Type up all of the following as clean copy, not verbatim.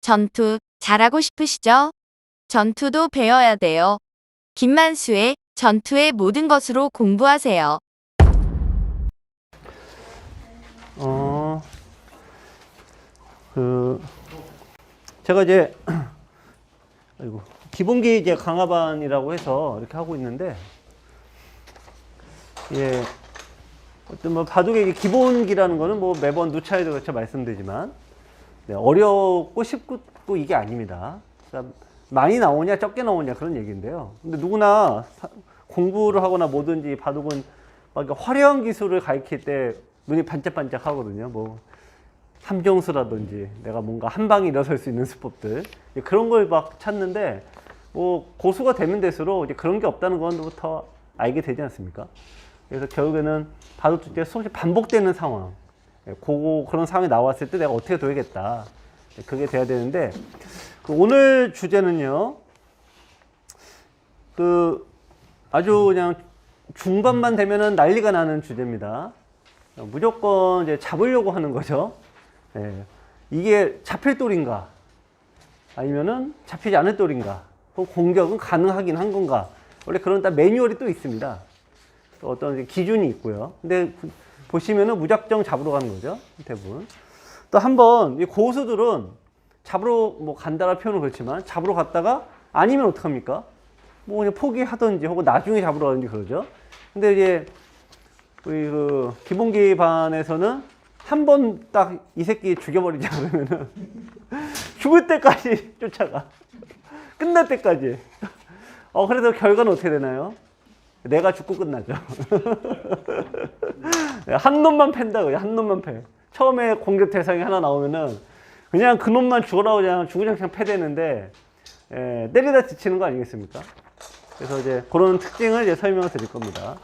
전투 잘하고 싶으시죠? 전투도 배워야 돼요. 김만수의 전투의 모든 것으로 공부하세요. 제가 이제 아이고, 기본기 이제 강화반이라고 해서 이렇게 하고 있는데, 예, 어떤 뭐 바둑의 기본기라는 거는 뭐 매번 누차에도 그렇게 말씀드리지만, 네, 어렵고 쉽고 이게 아닙니다. 그러니까 많이 나오냐 적게 나오냐 그런 얘기인데요. 근데 누구나 공부를 하거나 뭐든지 바둑은 막 화려한 기술을 가르칠 때 눈이 반짝반짝 하거든요. 뭐 함정수라든지 내가 뭔가 한 방에 일어설 수 있는 수법들 그런 걸 막 찾는데 뭐 고수가 되면 될수록 이제 그런 게 없다는 건부터 알게 되지 않습니까? 그래서 결국에는 바둑 때 수없이 반복되는 상황, 그런 상황이 나왔을 때 내가 어떻게 둬야겠다. 그게 돼야 되는데 오늘 주제는요. 아주 그냥 중반만 되면은 난리가 나는 주제입니다. 무조건 이제 잡으려고 하는 거죠. 예. 이게 잡힐 돌인가? 아니면은 잡히지 않을 돌인가? 공격은 가능하긴 한 건가? 원래 그런 딱 매뉴얼이 또 있습니다. 또 어떤 기준이 있고요. 근데 보시면은 무작정 잡으러 가는 거죠. 대부분. 또 한번 이 고수들은 잡으러 뭐 간다라는 표현은 그렇지만 잡으러 갔다가 아니면 어떡합니까? 뭐 그냥 포기하든지 혹은 나중에 잡으러 가든지 그러죠. 근데 이제 우리 기본기 반에서는 한 번 딱 이 새끼 죽여버리자 그러면은 죽을 때까지 쫓아가. 끝날 때까지. 그래서 결과는 어떻게 되나요? 내가 죽고 끝나죠. 한 놈만 팬다고요. 한 놈만 패. 처음에 공격 대상이 하나 나오면은 그냥 그 놈만 죽어라 그냥 주구장창 패대는데 때리다 지치는 거 아니겠습니까? 그래서 이제 그런 특징을 이제 설명을 드릴 겁니다.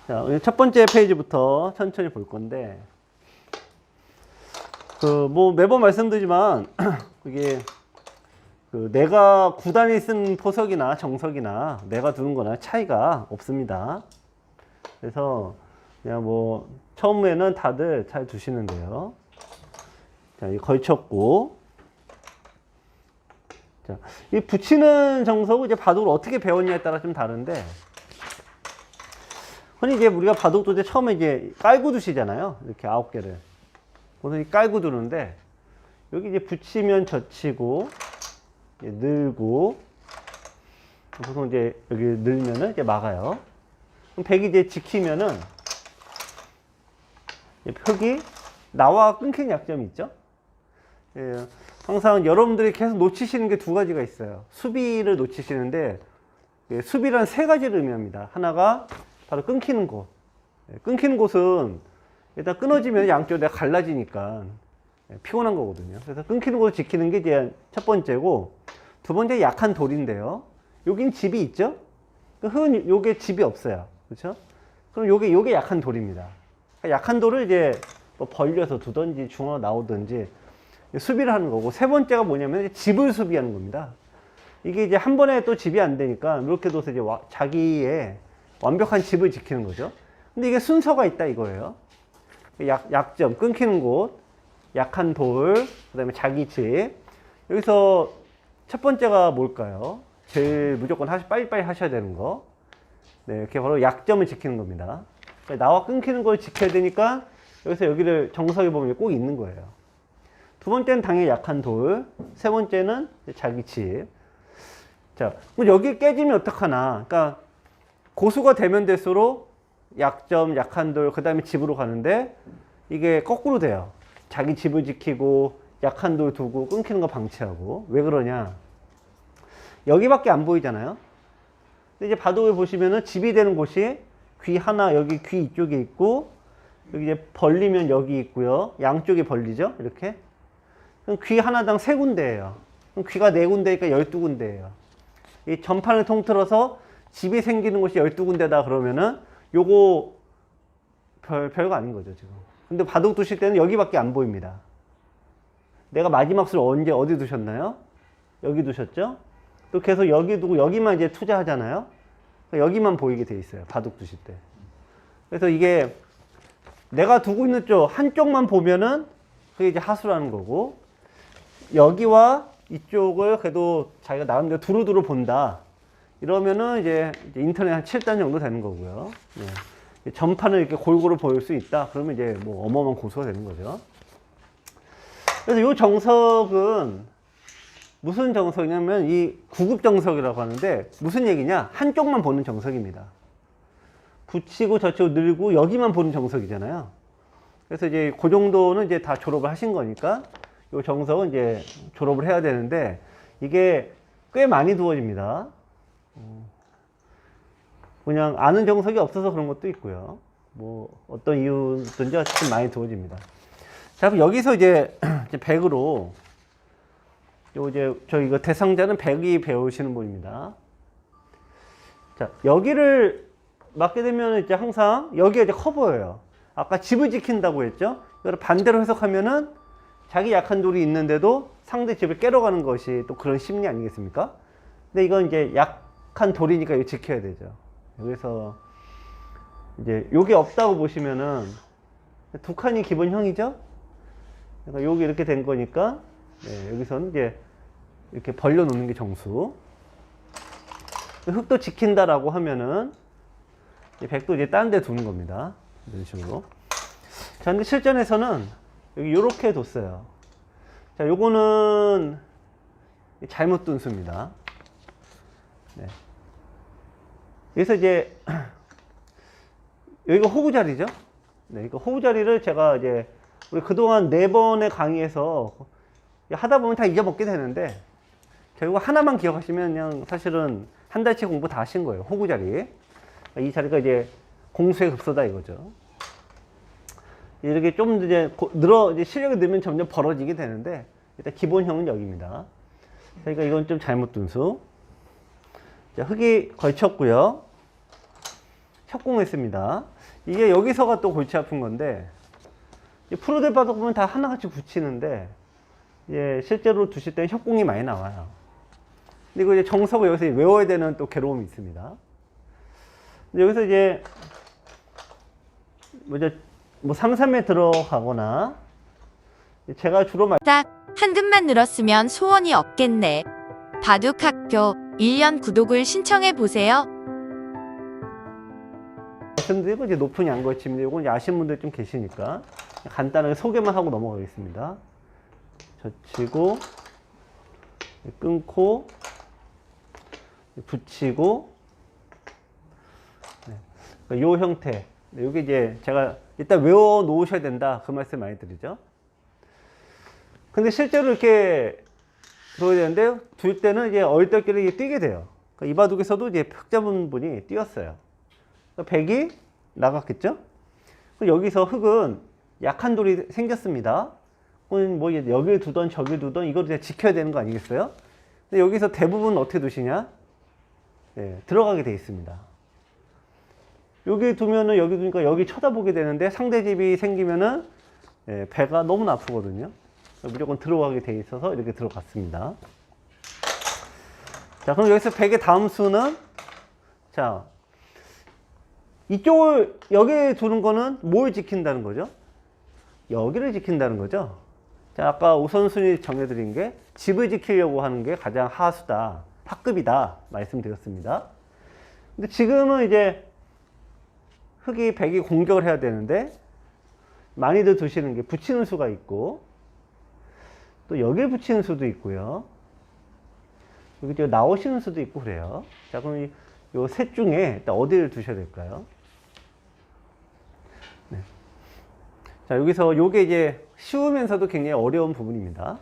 자, 첫 번째 페이지부터 천천히 볼 건데, 뭐 매번 말씀드리지만, 그게 내가 구단이 쓴 포석이나 정석이나 내가 두는 거나 차이가 없습니다. 그래서 그냥 뭐 처음에는 다들 잘 두시는데요. 자, 이 걸쳤고, 자, 이 붙이는 정석은 이제 바둑을 어떻게 배웠냐에 따라 좀 다른데, 흔히 이제 우리가 바둑도 이제 처음에 이제 깔고 두시잖아요. 이렇게 9개를. 보통 깔고 두는데, 여기 이제 붙이면 젖히고, 늘고, 보통 이제 여기 늘면은 이제 막아요. 그럼 백이 이제 지키면은, 벽이 나와 끊기는 약점이 있죠. 예, 항상 여러분들이 계속 놓치시는 게 두 가지가 있어요. 수비를 놓치시는데, 수비란 세 가지를 의미합니다. 하나가 바로 끊기는 곳. 끊기는 곳은 일단 끊어지면 양쪽으로 내가 갈라지니까 피곤한 거거든요. 그래서 끊기는 곳을 지키는 게 이제 첫 번째고, 두 번째 약한 돌인데요. 여긴 집이 있죠? 흔히 요게 집이 없어요. 그렇죠? 그럼 요게 약한 돌입니다. 그러니까 약한 돌을 이제 뭐 벌려서 두든지 중앙으로 나오든지 수비를 하는 거고, 세 번째가 뭐냐면 집을 수비하는 겁니다. 이게 이제 한 번에 또 집이 안 되니까 이렇게 둬서 이제 자기의 완벽한 집을 지키는 거죠. 근데 이게 순서가 있다 이거예요. 약점, 끊기는 곳, 약한 돌, 그 다음에 자기 집. 여기서 첫 번째가 뭘까요? 제일 무조건 빨리빨리 하셔야 되는 거. 네, 이렇게 바로 약점을 지키는 겁니다. 나와 끊기는 걸 지켜야 되니까 여기서 여기를 정석에 보면 꼭 있는 거예요. 두 번째는 당연히 약한 돌, 세 번째는 자기 집. 자, 그럼 여기 깨지면 어떡하나? 그러니까 고수가 되면 될수록 약점, 약한 돌, 그 다음에 집으로 가는데 이게 거꾸로 돼요. 자기 집을 지키고 약한 돌 두고 끊기는 거 방치하고. 왜 그러냐? 여기밖에 안 보이잖아요. 근데 이제 바둑을 보시면은 집이 되는 곳이 귀 하나, 여기 귀 이쪽에 있고, 여기 이제 벌리면 여기 있고요. 양쪽에 벌리죠? 이렇게. 그럼 귀 하나당 3군데예요. 그럼 귀가 4군데니까 12군데예요. 이 전판을 통틀어서 집이 생기는 곳이 12군데다 그러면은 요거 별거 아닌 거죠, 지금. 근데 바둑 두실 때는 여기밖에 안 보입니다. 내가 마지막 수를 언제 어디 두셨나요? 여기 두셨죠? 또 계속 여기 두고 여기만 이제 투자하잖아요. 여기만 보이게 돼 있어요, 바둑 두실 때. 그래서 이게 내가 두고 있는 쪽 한쪽만 보면은 그게 이제 하수라는 거고, 여기와 이쪽을 그래도 자기가 나름대로 두루두루 본다. 이러면은 이제 인터넷 한 7단 정도 되는 거고요. 네. 전판을 이렇게 골고루 볼 수 있다. 그러면 이제 뭐 어마어마한 고수가 되는 거죠. 그래서 이 정석은 무슨 정석이냐면 이 구급 정석이라고 하는데 무슨 얘기냐? 한쪽만 보는 정석입니다. 붙이고 저치고 늘고 여기만 보는 정석이잖아요. 그래서 이제 그 정도는 이제 다 졸업을 하신 거니까 이 정석은 이제 졸업을 해야 되는데 이게 꽤 많이 두어집니다. 그냥 아는 정석이 없어서 그런 것도 있고요. 뭐 어떤 이유든지 어쨌든 많이 두어집니다. 자, 그럼 여기서 이제 100으로 요 이제 이거 대상자는 100이 배우시는 분입니다. 자, 여기를 맞게 되면 이제 항상 여기가 이제 커 보여요. 아까 집을 지킨다고 했죠? 이걸 반대로 해석하면은 자기 약한 돌이 있는데도 상대 집을 깨러 가는 것이 또 그런 심리 아니겠습니까? 근데 이건 이제 약한 돌이니까 이거 지켜야 되죠. 그래서 이제 요게 없다고 보시면은 두 칸이 기본형이죠? 그러니까 요게 이렇게 된 거니까 네, 여기서는 이제 이렇게 벌려 놓는 게 정수. 흙도 지킨다라고 하면은 백도 이제 딴 데 두는 겁니다. 이런 식으로. 자, 근데 실전에서는 여기 요렇게 뒀어요. 자, 요거는 잘못 둔 수입니다. 네. 여기서 이제 여기가 호구 자리죠. 네, 이거 호구 자리를 제가 이제 우리 그동안 4번의 강의에서 하다 보면 다 잊어먹게 되는데 결국 하나만 기억하시면 그냥 사실은 한 달치 공부 다 하신 거예요. 호구 자리. 이 자리가 이제 공수의 급소다 이거죠. 이렇게 좀 이제 이제 실력이 늘면 점점 벌어지게 되는데 일단 기본형은 여기입니다. 그러니까 이건 좀 잘못 둔 수. 자, 흙이 걸쳤고요. 협공했습니다. 이게 여기서가 또 골치 아픈 건데 프로들 바닥 보면 다 하나같이 붙이는데 실제로 두실 때는 협공이 많이 나와요. 근데 이거 이제 정석을 여기서 외워야 되는 또 괴로움이 있습니다. 근데 여기서 이제 뭐 3, 3에 들어가거나 제가 주로 딱 한 듭만 늘었으면 소원이 없겠네. 바둑학교 1년 구독을 신청해 보세요. 말씀드리고 이제 높은 양걸침인데 이건 아시는 분들 좀 계시니까 간단하게 소개만 하고 넘어가겠습니다. 젖히고 끊고 붙이고 이 형태. 이게 이제 제가 일단 외워 놓으셔야 된다 그 말씀 많이 드리죠. 근데 실제로 이렇게 둬야 되는데 둘 때는 이제 얼떨결에 뛰게 돼요. 그러니까 이 바둑에서도 이제 흑 잡은 분이 뛰었어요. 그러니까 100이 나갔겠죠? 여기서 흑은 약한 돌이 생겼습니다. 뭐 여기를 두던 저기를 두던 이걸 이제 지켜야 되는 거 아니겠어요? 근데 여기서 대부분 어떻게 두시냐? 네, 들어가게 돼 있습니다. 여기 두면은 여기 두니까 여기 쳐다보게 되는데 상대 집이 생기면은 배가 너무 아프거든요. 무조건 들어가게 돼 있어서 이렇게 들어갔습니다. 자, 그럼 여기서 100의 다음 수는 자, 이쪽을 여기 두는 거는 뭘 지킨다는 거죠? 여기를 지킨다는 거죠. 자, 아까 우선순위 정해드린 게 집을 지키려고 하는 게 가장 하수다, 하급이다 말씀드렸습니다. 근데 지금은 이제 흑이 100이 공격을 해야 되는데 많이들 두시는 게 붙이는 수가 있고 또 여기를 붙이는 수도 있고요. 여기 나오시는 수도 있고 그래요. 자, 그럼 이 셋 중에 일단 어디를 두셔야 될까요? 네. 자, 여기서 요게 이제 쉬우면서도 굉장히 어려운 부분입니다.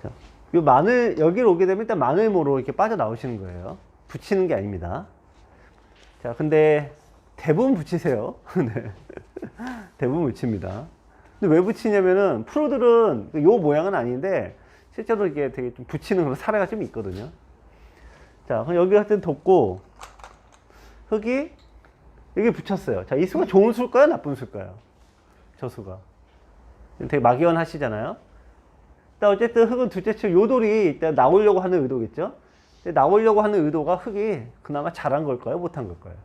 자, 요 마늘, 여기로 오게 되면 일단 마늘모로 이렇게 빠져나오시는 거예요. 붙이는 게 아닙니다. 자, 근데 대부분 붙이세요. 네. 대부분 붙입니다. 근데 왜 붙이냐면은 프로들은 요 모양은 아닌데 실제로 이게 되게 좀 붙이는 그런 사례가 좀 있거든요. 자, 그럼 여기 같은 뒀고 흙이 여기 붙였어요. 자, 이 수가 좋은 수일까요? 나쁜 수일까요? 저 수가. 되게 막연하시잖아요. 일단 어쨌든 흙은 둘째 치 요 돌이 일단 나오려고 하는 의도겠죠? 나오려고 하는 의도가 흙이 그나마 잘한 걸까요? 못한 걸까요?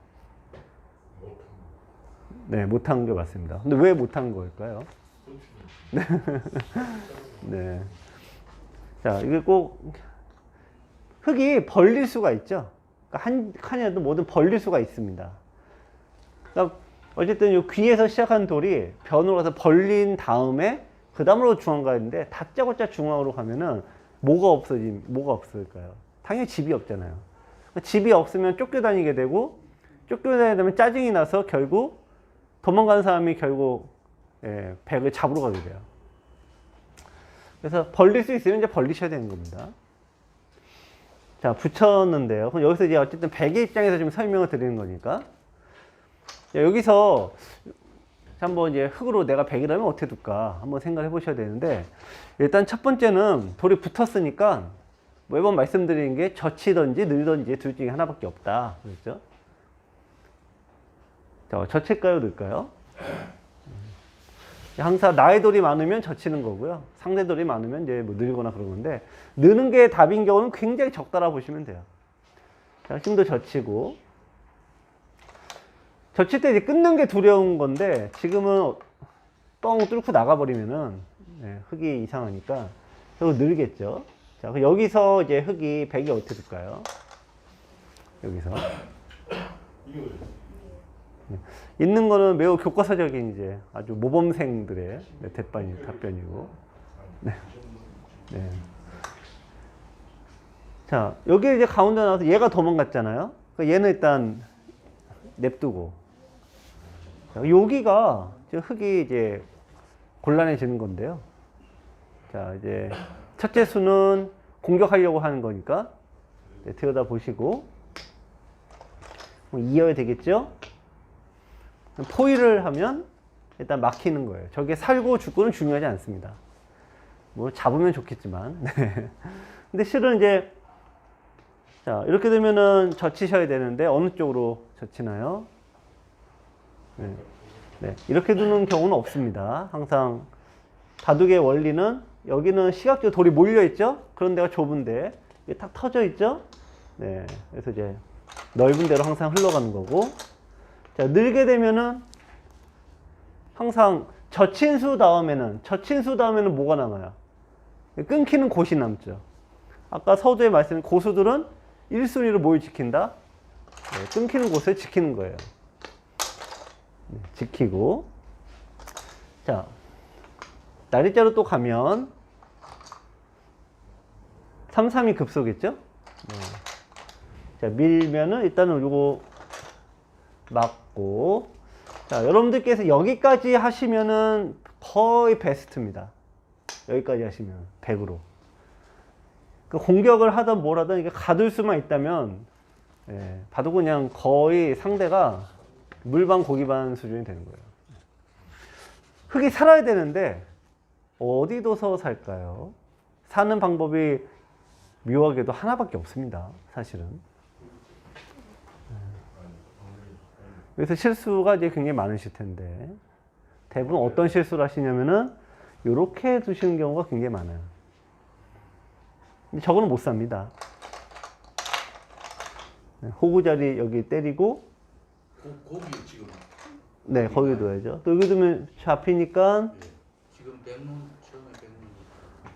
네, 못한 게 맞습니다. 근데 왜 못한 걸까요? 네. 자, 이게 꼭 흙이 벌릴 수가 있죠. 그러니까 한 칸이라도 뭐든 벌릴 수가 있습니다. 그러니까 어쨌든 이 귀에서 시작한 돌이 변으로 가서 벌린 다음에 그 다음으로 중앙 가는데 다짜고짜 중앙으로 가면은 뭐가 없을까요? 당연히 집이 없잖아요. 집이 없으면 쫓겨다니게 되고 쫓겨다니게 되면 짜증이 나서 결국 도망가는 사람이 결국 백을 잡으러 가게 돼요. 그래서 벌릴 수 있으면 이제 벌리셔야 되는 겁니다. 자, 붙였는데요. 그럼 여기서 이제 어쨌든 백의 입장에서 좀 설명을 드리는 거니까. 자, 여기서 한번 이제 흙으로 내가 백이라면 어떻게 둘까 한번 생각해 보셔야 되는데, 일단 첫 번째는 돌이 붙었으니까 매번 말씀드리는 게 젖히든지 늘든지 둘 중에 하나밖에 없다. 그렇죠? 자, 젖힐까요, 늘까요? 항상 나의 돌이 많으면 젖히는 거고요. 상대 돌이 많으면 이제 뭐 늘거나 그런 건데, 느는 게 답인 경우는 굉장히 적다라 보시면 돼요. 자, 힘도 젖히고. 젖힐 때 이제 끊는 게 두려운 건데, 지금은 뻥 뚫고 나가버리면은 흙이 이상하니까 결국 늘겠죠. 자, 여기서 이제 흙이 백이 어떻게 될까요? 여기서. 있는 거는 매우 교과서적인 이제 아주 모범생들의 답변이고. 네. 네. 자, 여기 이제 가운데 나와서 얘가 도망갔잖아요. 그러니까 얘는 일단 냅두고. 자, 여기가 흙이 이제 곤란해지는 건데요. 자, 이제 첫째 수는 공격하려고 하는 거니까 들여다 보시고 이어야 되겠죠? 포위를 하면 일단 막히는 거예요. 저게 살고 죽고는 중요하지 않습니다. 뭐 잡으면 좋겠지만. 네. 근데 실은 이제 자, 이렇게 되면은 젖히셔야 되는데 어느 쪽으로 젖히나요? 네. 네. 이렇게 두는 경우는 없습니다. 항상 바둑의 원리는 여기는 시각적으로 돌이 몰려 있죠? 그런 데가 좁은데 이게 탁 터져 있죠? 네. 그래서 이제 넓은 데로 항상 흘러가는 거고. 자, 늘게 되면은 항상 젖힌 수 다음에는 뭐가 남아요? 끊기는 곳이 남죠. 아까 서두에 말씀드린 고수들은 1순위로 뭘 지킨다? 네, 끊기는 곳을 지키는 거예요. 네, 지키고. 자, 날짜로 또 가면 3, 3이 급소겠죠? 네. 자, 밀면은 일단은 요거 맞고. 자, 여러분들께서 여기까지 하시면은 거의 베스트입니다. 여기까지 하시면 100으로. 그 공격을 하든 뭘 하든 이게 가둘 수만 있다면 봐도 그냥 거의 상대가 물반 고기반 수준이 되는 거예요. 흙이 살아야 되는데 어디 둬서 살까요? 사는 방법이 묘하게도 하나밖에 없습니다. 사실은. 그래서 실수가 이제 굉장히 많으실 텐데, 대부분 어떤 실수를 하시냐면은 이렇게 두시는 경우가 굉장히 많아요. 근데 저거는 못 삽니다. 호구 자리 여기 때리고, 거기 지금. 네, 거기 둬야죠. 또 여기 두면 잡히니까 지금 백문 처음에 백문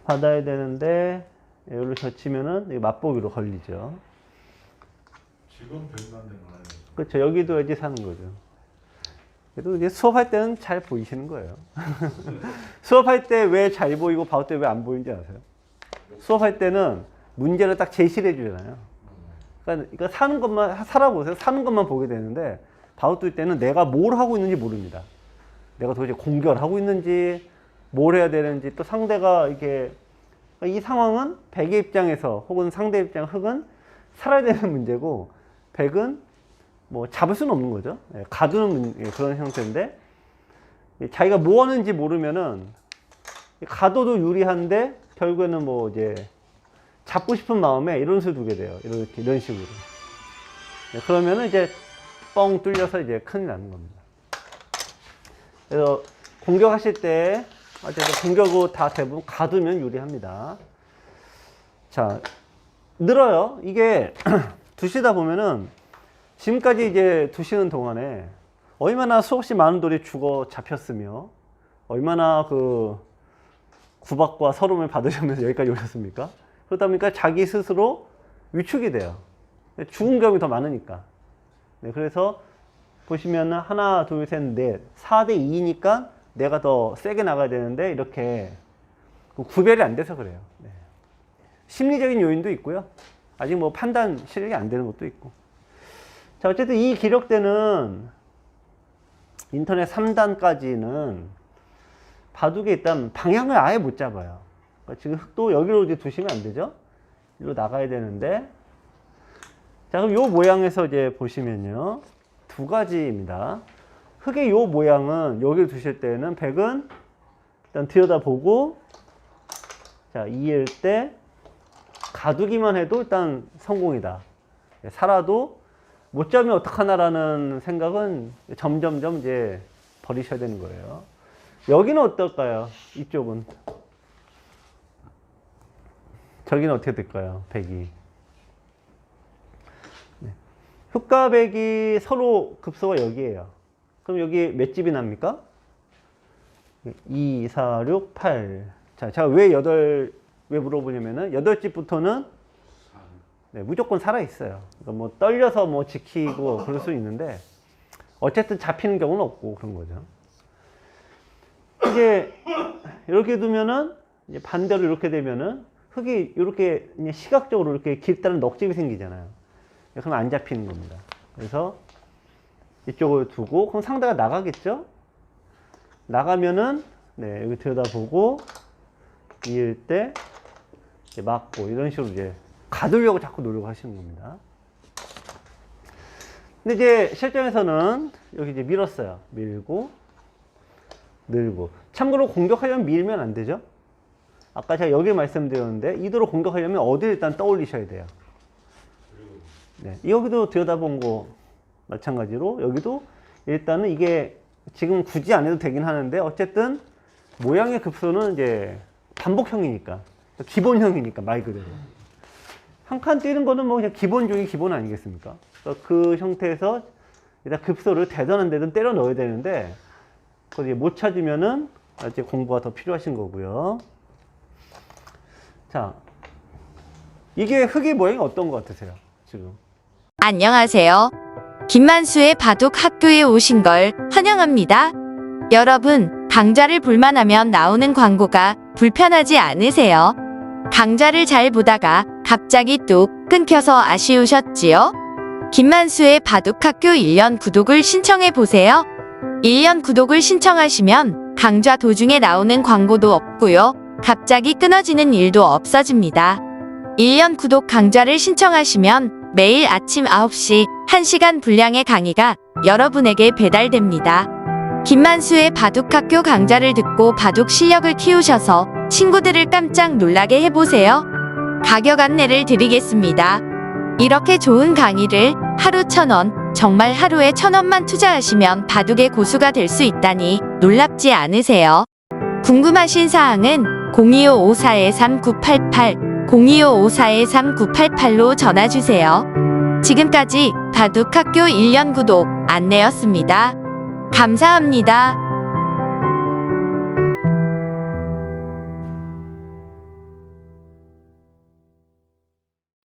받아야 되는데 여기로 젖히면은 여기 맛보기로 걸리죠. 지금 백만 된 거 아니에요? 그렇죠. 여기 둬야지 사는 거죠. 그래도 이제 수업할 때는 잘 보이시는 거예요. 수업할 때 왜 잘 보이고 바울 때 왜 안 보이는지 아세요? 수업할 때는 문제를 딱 제시를 해주잖아요. 그러니까 사는 것만 살아보세요. 사는 것만 보게 되는데 바울 뜰 때는 내가 뭘 하고 있는지 모릅니다. 내가 도대체 공격을 하고 있는지 뭘 해야 되는지, 또 상대가 이렇게, 이 상황은 백의 입장에서 혹은 상대 입장 흙은 살아야 되는 문제고, 백은 뭐 잡을 수는 없는 거죠. 가두는 그런 형태인데, 자기가 뭐 하는지 모르면은 가둬도 유리한데 결국에는 뭐 이제 잡고 싶은 마음에 이런 수를 두게 돼요. 이런 식으로. 그러면은 이제 뻥 뚫려서 이제 큰일 나는 겁니다. 그래서 공격하실 때 어쨌든 공격으로 다 대부분 가두면 유리합니다. 자, 늘어요. 이게 두시다 보면은 지금까지 이제 두시는 동안에 얼마나 수없이 많은 돌이 죽어 잡혔으며 얼마나 그 구박과 서름을 받으시면서 여기까지 오셨습니까? 그러다 보니까 자기 스스로 위축이 돼요. 죽은 경험이 더 많으니까. 네, 그래서 보시면 하나, 둘, 셋, 넷, 4대 2니까 내가 더 세게 나가야 되는데 이렇게 구별이 안 돼서 그래요. 네. 심리적인 요인도 있고요. 아직 뭐 판단 실력이 안 되는 것도 있고. 자, 어쨌든 이 기록대는 인터넷 3단까지는 바둑에 일단 방향을 아예 못 잡아요. 그러니까 지금 흑도 여기로 이제 두시면 안 되죠? 이리로 나가야 되는데. 자, 그럼 요 모양에서 이제 보시면요. 두 가지입니다. 흑의 요 모양은 여기를 두실 때는 백은 일단 들여다보고, 자, 이을 때 가두기만 해도 일단 성공이다. 살아도 못 잡으면 어떡하나라는 생각은 점점점 이제 버리셔야 되는 거예요. 여기는 어떨까요? 이쪽은. 저기는 어떻게 될까요? 백이. 네. 흑과 백이 서로 급소가 여기에요. 그럼 여기 몇 집이 납니까? 2, 4, 6, 8. 자, 제가 왜 물어보냐면은 8집부터는 네, 무조건 살아있어요. 그러니까 뭐 떨려서 뭐 지키고 그럴 수 있는데 어쨌든 잡히는 경우는 없고 그런 거죠. 이제 이렇게 두면은 이제 반대로 이렇게 되면은 흙이 이렇게 시각적으로 이렇게 길다는 넋집이 생기잖아요. 그럼 안 잡히는 겁니다. 그래서 이쪽을 두고 그럼 상대가 나가겠죠? 나가면은 네, 여기 들여다보고 이을 때 이제 맞고 이런 식으로 이제 가두려고 자꾸 노력을 하시는 겁니다. 근데 이제 실전에서는 여기 이제 밀었어요. 밀고 늘고. 참고로 공격하려면 밀면 안 되죠. 아까 제가 여기 말씀드렸는데 이도로 공격하려면 어디를 일단 떠올리셔야 돼요. 네, 여기도 들여다본 거 마찬가지로 여기도 일단은 이게 지금 굳이 안 해도 되긴 하는데 어쨌든 모양의 급소는 이제 반복형이니까 기본형이니까 말 그대로 한 칸 뛰는 거는 뭐 그냥 기본 중에 기본 아니겠습니까? 그러니까 그 형태에서 일단 급소를 되든 안 되든 때려 넣어야 되는데 그걸 못 찾으면은 이제 공부가 더 필요하신 거고요. 자, 이게 흙의 모양이 어떤 것 같으세요? 지금 안녕하세요. 김만수의 바둑 학교에 오신 걸 환영합니다. 여러분, 강좌를 볼만하면 나오는 광고가 불편하지 않으세요? 강좌를 잘 보다가 갑자기 뚝 끊겨서 아쉬우셨지요? 김만수의 바둑 학교 1년 구독을 신청해 보세요. 1년 구독을 신청하시면 강좌 도중에 나오는 광고도 없고요. 갑자기 끊어지는 일도 없어집니다. 1년 구독 강좌를 신청하시면 매일 아침 9시 1시간 분량의 강의가 여러분에게 배달됩니다. 김만수의 바둑학교 강좌를 듣고 바둑 실력을 키우셔서 친구들을 깜짝 놀라게 해보세요. 가격 안내를 드리겠습니다. 이렇게 좋은 강의를 하루 1,000원, 정말 하루에 1,000원만 투자하시면 바둑의 고수가 될 수 있다니 놀랍지 않으세요? 궁금하신 사항은 0255-413-988, 0255-413-988로 전화주세요. 지금까지 바둑학교 1년 구독 안내였습니다. 감사합니다.